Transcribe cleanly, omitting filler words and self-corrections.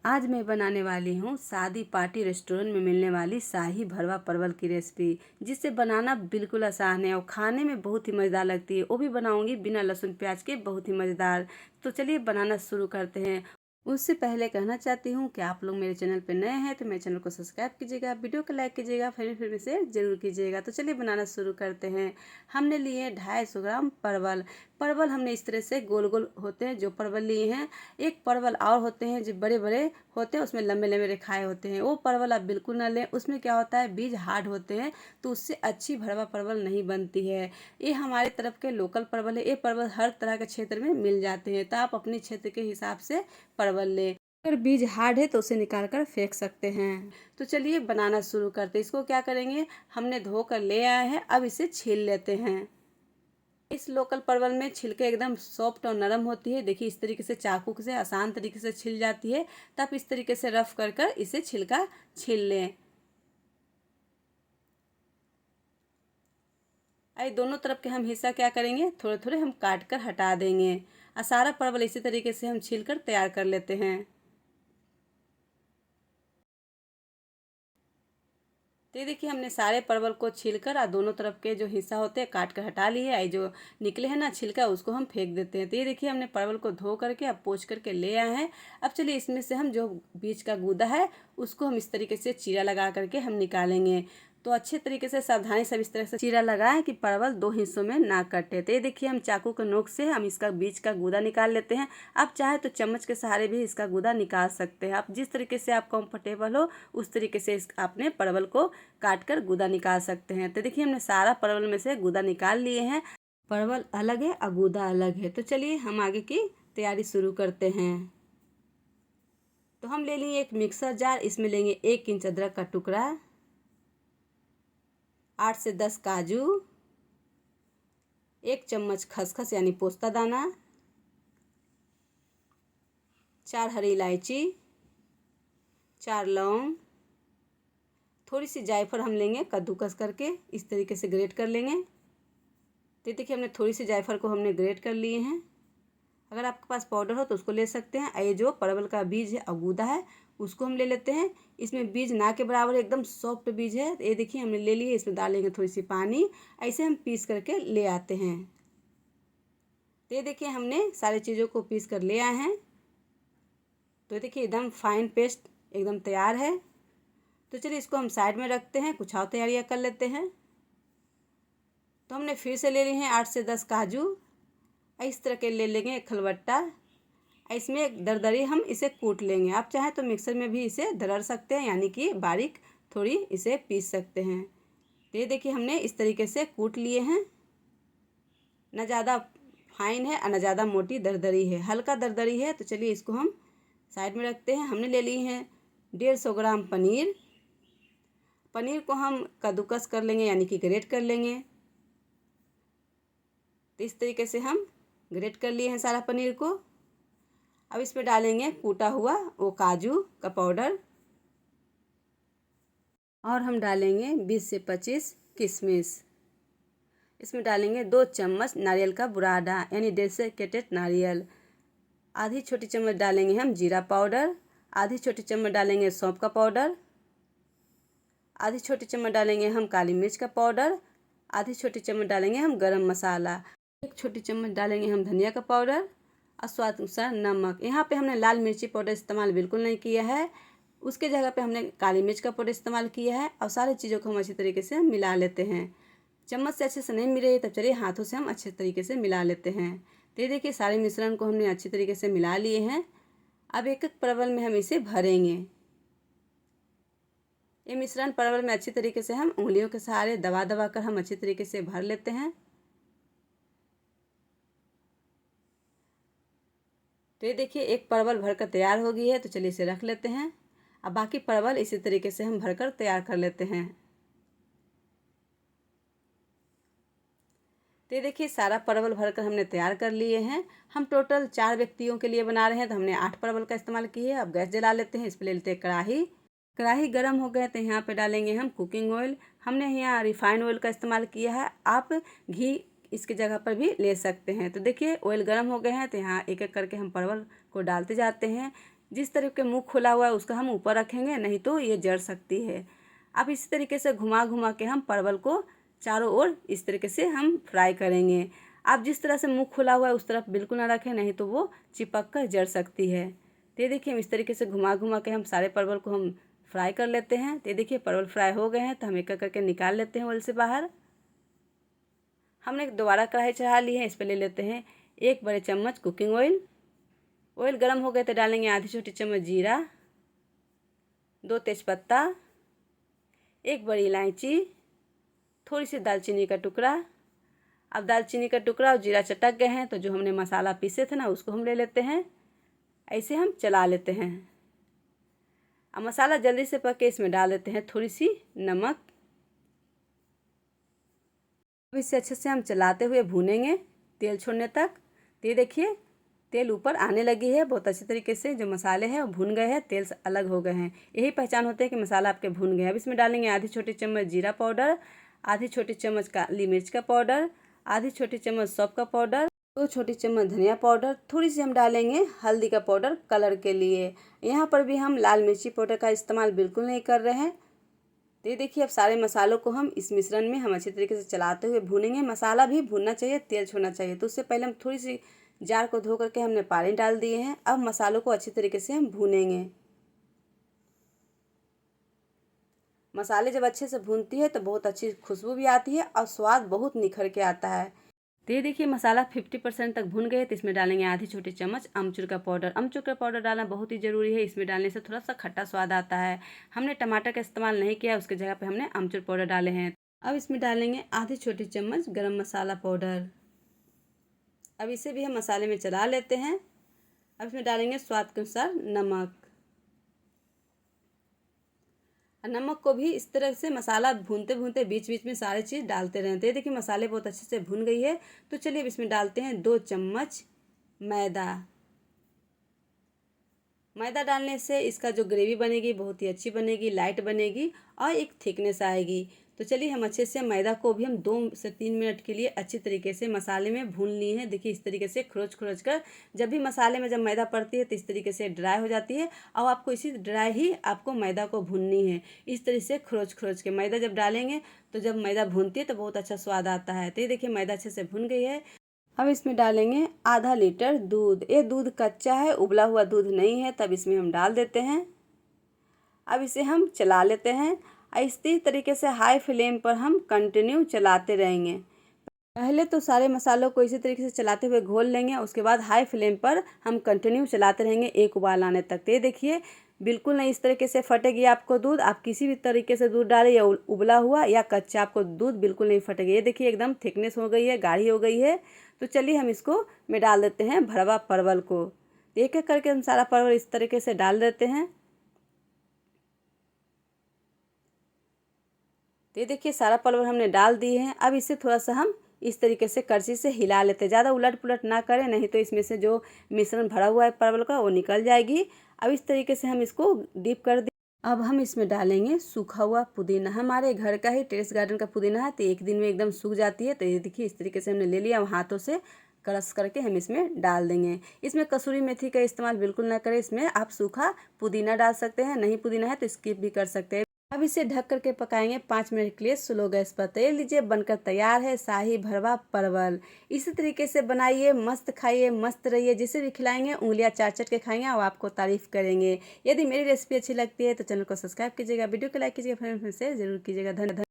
आज मैं बनाने वाली हूँ शादी पार्टी रेस्टोरेंट में मिलने वाली शाही भरवा परवल की रेसिपी, जिसे बनाना बिल्कुल आसान है और खाने में बहुत ही मज़ेदार लगती है। वो भी बनाऊंगी बिना लहसुन प्याज के, बहुत ही मज़ेदार। तो चलिए बनाना शुरू करते हैं। उससे पहले कहना चाहती हूँ कि आप लोग मेरे चैनल पर नए हैं तो मेरे चैनल को सब्सक्राइब कीजिएगा, वीडियो को लाइक कीजिएगा, फिर में शेयर जरूर कीजिएगा। तो चलिए बनाना शुरू करते हैं। हमने लिए 250 ग्राम परवल। परवल हमने इस तरह से गोल गोल होते हैं जो परवल लिए हैं। एक परवल और होते हैं जो बड़े बड़े होते हैं, उसमें लंबे लंबे रेखाएं होते हैं, वो परवल आप बिल्कुल ना लें। उसमें क्या होता है, बीज हार्ड होते हैं तो उससे अच्छी भरवा परवल नहीं बनती है। ये हमारे तरफ के लोकल परवल है। ये परवल हर तरह के क्षेत्र में मिल जाते हैं, तो आप अपने क्षेत्र के हिसाब से परवल लें। अगर बीज हार्ड है तो उसे निकाल कर फेंक सकते हैं। तो चलिए बनाना शुरू करते हैं। इसको क्या करेंगे, हमने धो कर ले आए हैं, अब इसे छील लेते हैं। इस लोकल परवल में छिलके एकदम सॉफ्ट और नरम होती है। देखिए इस तरीके से चाकू से आसान तरीके से छिल जाती है। तब इस तरीके से रफ कर कर इसे छिलका छील लें। आई दोनों तरफ के हम हिस्सा क्या करेंगे, थोड़े थोड़े हम काट कर हटा देंगे और सारा परवल इसी तरीके से हम छील कर तैयार कर लेते हैं। तो ये देखिए हमने सारे परवल को छीलकर और दोनों तरफ के जो हिस्सा होते हैं काट कर हटा लिए। आई जो निकले हैं ना छिलका, उसको हम फेंक देते हैं। तो ये देखिए हमने परवल को धो करके अब पोंछ करके ले आए हैं। अब चलिए इसमें से हम जो बीच का गूदा है उसको हम इस तरीके से चीरा लगा करके हम निकालेंगे। तो अच्छे तरीके से सावधानी से इस तरह से चीरा लगाएं कि परवल दो हिस्सों में ना कटे। तो ये देखिए हम चाकू के नोक से हम इसका बीच का गूदा निकाल लेते हैं। आप चाहे तो चम्मच के सहारे भी इसका गूदा निकाल सकते हैं। आप जिस तरीके से आप कंफर्टेबल हो उस तरीके से आपने परवल को काट कर गूदा निकाल सकते हैं। तो देखिए हमने सारा परवल में से गूदा निकाल लिए हैं। परवल अलग है और गूदा अलग है। तो चलिए हम आगे की तैयारी शुरू करते हैं। तो हम ले लेंगे एक मिक्सर जार, इसमें लेंगे 1 इंच अदरक का टुकड़ा, 8 से 10 काजू, 1 चम्मच खसखस यानी पोस्ता दाना, 4 हरी इलायची, 4 लौंग, थोड़ी सी जायफल हम लेंगे कद्दूकस करके इस तरीके से ग्रेट कर लेंगे। तो देखिए हमने थोड़ी सी जायफल को हमने ग्रेट कर लिए हैं। अगर आपके पास पाउडर हो तो उसको ले सकते हैं। ये जो परवल का बीज है अगूदा है उसको हम ले लेते हैं। इसमें बीज ना के बराबर एकदम सॉफ्ट बीज है। ये देखिए हमने ले लिए, इसमें डालेंगे थोड़ी सी पानी, ऐसे हम पीस करके ले आते हैं। तो ये देखिए हमने सारी चीज़ों को पीस कर ले आए हैं। तो देखिए एकदम फाइन पेस्ट एकदम तैयार है। तो चलिए इसको हम साइड में रखते हैं, कुछ और तैयारियाँ कर लेते हैं। तो हमने फिर से ले लिए हैं 8 से 10 काजू, इस तरह के ले लेंगे एक खलबट्टा। इसमें एक दरदरी हम इसे कूट लेंगे। आप चाहें तो मिक्सर में भी इसे दरड़ सकते हैं, यानी कि बारीक थोड़ी इसे पीस सकते हैं। तो ये देखिए हमने इस तरीके से कूट लिए हैं। न ज़्यादा फाइन है और न ज़्यादा मोटी दरदरी है, हल्का दरदरी है। तो चलिए इसको हम साइड में रखते हैं। हमने ले ली हैं 150 ग्राम पनीर। पनीर को हम कद्दूकस कर लेंगे यानी कि ग्रेट कर लेंगे। तो इस तरीके से हम ग्रेट कर लिए हैं सारा पनीर को। अब इसमें डालेंगे कूटा हुआ वो काजू का पाउडर और हम डालेंगे 20 से 25 किशमिश। इसमें डालेंगे 2 चम्मच नारियल का बुरादा यानी डेसिकेटेड नारियल। आधी छोटी चम्मच डालेंगे हम जीरा पाउडर, आधी छोटी चम्मच डालेंगे सौंफ का पाउडर, आधी छोटी चम्मच डालेंगे हम काली मिर्च का पाउडर, आधी छोटी चम्मच डालेंगे हम गरम मसाला, 1 छोटी चम्मच डालेंगे हम धनिया का पाउडर और स्वाद अनुसार नमक। यहाँ पे हमने लाल मिर्ची पाउडर इस्तेमाल बिल्कुल नहीं किया है, उसके जगह पे हमने काली मिर्च का पाउडर इस्तेमाल किया है। और सारी चीज़ों को हम अच्छी तरीके से मिला लेते हैं। चम्मच से अच्छे से नहीं मिले तब चलिए हाथों से हम अच्छे तरीके से मिला लेते हैं। तो ये देखिए सारे मिश्रण को हमने अच्छी तरीके से मिला लिए हैं। अब एक एक परवल में हम इसे भरेंगे। ये मिश्रण परवल में अच्छी तरीके से हम उंगलियों के सहारे दबा दबा कर हम अच्छी तरीके से भर लेते हैं। तो ये देखिए एक परवल भरकर तैयार हो गई है। तो चलिए इसे रख लेते हैं। अब बाकी परवल इसी तरीके से हम भरकर तैयार कर लेते हैं। तो ये देखिए सारा परवल भरकर हमने तैयार कर लिए हैं। हम टोटल 4 व्यक्तियों के लिए बना रहे हैं तो हमने 8 परवल का इस्तेमाल किया है। अब गैस जला लेते हैं। इस पर ले लेते हैं कढ़ाई। कढ़ाई गर्म हो गए तो यहाँ पे डालेंगे हम कुकिंग ऑयल। हमने यहाँ रिफाइंड ऑयल का इस्तेमाल किया है, आप घी इसकी जगह पर भी ले सकते हैं। तो देखिए ऑयल गर्म हो गए हैं तो यहाँ एक एक करके हम परवल को डालते जाते हैं। जिस तरह के मुंह खुला हुआ है उसका हम ऊपर रखेंगे, नहीं तो ये जड़ सकती है। अब इसी तरीके से घुमा घुमा के हम परवल को चारों ओर इस तरीके से हम फ्राई करेंगे। आप जिस तरह से मुंह खुला हुआ है उस तरफ बिल्कुल ना रखें, नहीं तो वो चिपक कर जड़ सकती है। तो ये देखिए हम इस तरीके से घुमा घुमा के हम सारे परवल को हम फ्राई कर लेते हैं। तो ये देखिए परवल फ्राई हो गए हैं, तो हम एक एक करके निकाल लेते हैं ऑयल से बाहर। हमने दोबारा कढ़ाई चढ़ा ली है, इस पर ले लेते हैं 1 बड़े चम्मच कुकिंग ऑयल। ऑयल गर्म हो गए तो डालेंगे आधी छोटी चम्मच जीरा, 2 तेज़पत्ता, 1 बड़ी इलायची, थोड़ी सी दालचीनी का टुकड़ा। अब दालचीनी का टुकड़ा और जीरा चटक गए हैं, तो जो हमने मसाला पीसे थे ना उसको हम ले लेते हैं। ऐसे हम चला लेते हैं। अब मसाला जल्दी से पके, इसमें डाल देते हैं थोड़ी सी नमक। अब इसे अच्छे से हम चलाते हुए भूनेंगे तेल छोड़ने तक। तो ये देखिए तेल ऊपर आने लगी है बहुत अच्छी तरीके से। जो मसाले हैं वो भून गए हैं, तेल से अलग हो गए हैं। यही पहचान होती है कि मसाला आपके भून गए हैं। अब इसमें डालेंगे आधी छोटी चम्मच जीरा पाउडर, आधी छोटी चम्मच काली मिर्च का पाउडर, आधी छोटी चम्मच सौंफ का पाउडर, 2 छोटी चम्मच धनिया पाउडर, थोड़ी सी हम डालेंगे हल्दी का पाउडर कलर के लिए। यहाँ पर भी हम लाल मिर्ची पाउडर का इस्तेमाल बिल्कुल नहीं कर रहे हैं। तो ये देखिए अब सारे मसालों को हम इस मिश्रण में हम अच्छी तरीके से चलाते हुए भूनेंगे। मसाला भी भूनना चाहिए, तेल छोड़ना चाहिए। तो उससे पहले हम थोड़ी सी जार को धो करके हमने पानी डाल दिए हैं। अब मसालों को अच्छी तरीके से हम भूनेंगे। मसाले जब अच्छे से भूनती है तो बहुत अच्छी खुशबू भी आती है और स्वाद बहुत निखर के आता है। तो ये देखिए मसाला 50% तक भून गए, तो इसमें डालेंगे आधी छोटी चम्मच अमचूर का पाउडर। अमचूर का पाउडर डालना बहुत ही ज़रूरी है, इसमें डालने से थोड़ा सा खट्टा स्वाद आता है। हमने टमाटर का इस्तेमाल नहीं किया, उसके जगह पे हमने अमचूर पाउडर डाले हैं। अब इसमें डालेंगे आधी छोटी चम्मच गरम मसाला पाउडर। अब इसे भी हम मसाले में चला लेते हैं। अब इसमें डालेंगे स्वाद के अनुसार नमक। नमक को भी इस तरह से मसाला भूनते भूनते बीच बीच में सारे चीज़ डालते रहते हैं। देखिए मसाले बहुत अच्छे से भून गई है। तो चलिए अब इसमें डालते हैं 2 चम्मच मैदा। मैदा डालने से इसका जो ग्रेवी बनेगी बहुत ही अच्छी बनेगी, लाइट बनेगी और एक थिकनेस आएगी। तो चलिए हम अच्छे से मैदा को भी हम 2 से 3 मिनट के लिए अच्छी तरीके से मसाले में भून लिए हैं। देखिए इस तरीके से खरोच खरोच कर, जब भी मसाले में जब मैदा पड़ती है तो इस तरीके से ड्राई हो जाती है और आपको इसी ड्राई ही आपको मैदा को भूननी है। इस तरह से खरोच खरोच के मैदा जब डालेंगे तो जब मैदा भूनती है तो बहुत अच्छा स्वाद आता है। तो ये देखिए मैदा अच्छे से भून गई है। अब इसमें डालेंगे आधा लीटर दूध। ये दूध कच्चा है, उबला हुआ दूध नहीं है, तब इसमें हम डाल देते हैं। अब इसे हम चला लेते हैं। इसी तरीके से हाई फ्लेम पर हम कंटिन्यू चलाते रहेंगे। पहले तो सारे मसालों को इसी तरीके से चलाते हुए घोल लेंगे, उसके बाद हाई फ्लेम पर हम कंटिन्यू चलाते रहेंगे एक उबाल आने तक। तो ये देखिए बिल्कुल नहीं इस तरीके से फटेगी आपको दूध। आप किसी भी तरीके से दूध डालें, या उबला हुआ या कच्चा, आपको दूध बिल्कुल नहीं फटेगी। ये देखिए एकदम थिकनेस हो गई है, गाढ़ी हो गई है। तो चलिए हम इसको में डाल देते हैं भरवा परवल को। एक एक करके हम सारा परवल इस तरीके से डाल देते हैं। तो ये देखिए सारा परवल हमने डाल दिए हैं। अब इसे थोड़ा सा हम इस तरीके से करछी से हिला लेते हैं। ज़्यादा उलट पुलट ना करें, नहीं तो इसमें से जो मिश्रण भरा हुआ है परवल का वो निकल जाएगी। अब इस तरीके से हम इसको डीप कर दें। अब हम इसमें डालेंगे सूखा हुआ पुदीना। हमारे घर का ही टेरेस गार्डन का पुदीना है, तो एक दिन में एकदम सूख जाती है। तो ये देखिए इस तरीके से हमने ले लिया, हाथों से क्रश करके हम इसमें डाल देंगे। इसमें कसूरी मेथी का इस्तेमाल बिल्कुल ना करें, इसमें आप सूखा पुदीना डाल सकते हैं। नहीं पुदीना है तो स्किप भी कर सकते हैं। अब इसे ढक करके पकाएंगे 5 मिनट के लिए स्लो गैस पर। तो ये लीजिए बनकर तैयार है शाही भरवा परवल। इसी तरीके से बनाइए, मस्त खाइए, मस्त रहिए। जिसे भी खिलाएंगे उंगलियां चाट चाट के खाएंगे और आपको तारीफ करेंगे। यदि मेरी रेसिपी अच्छी लगती है तो चैनल को सब्सक्राइब कीजिएगा, वीडियो को लाइक कीजिएगा, फ्रेंड्स से जरूर कीजिएगा। धन्यवाद।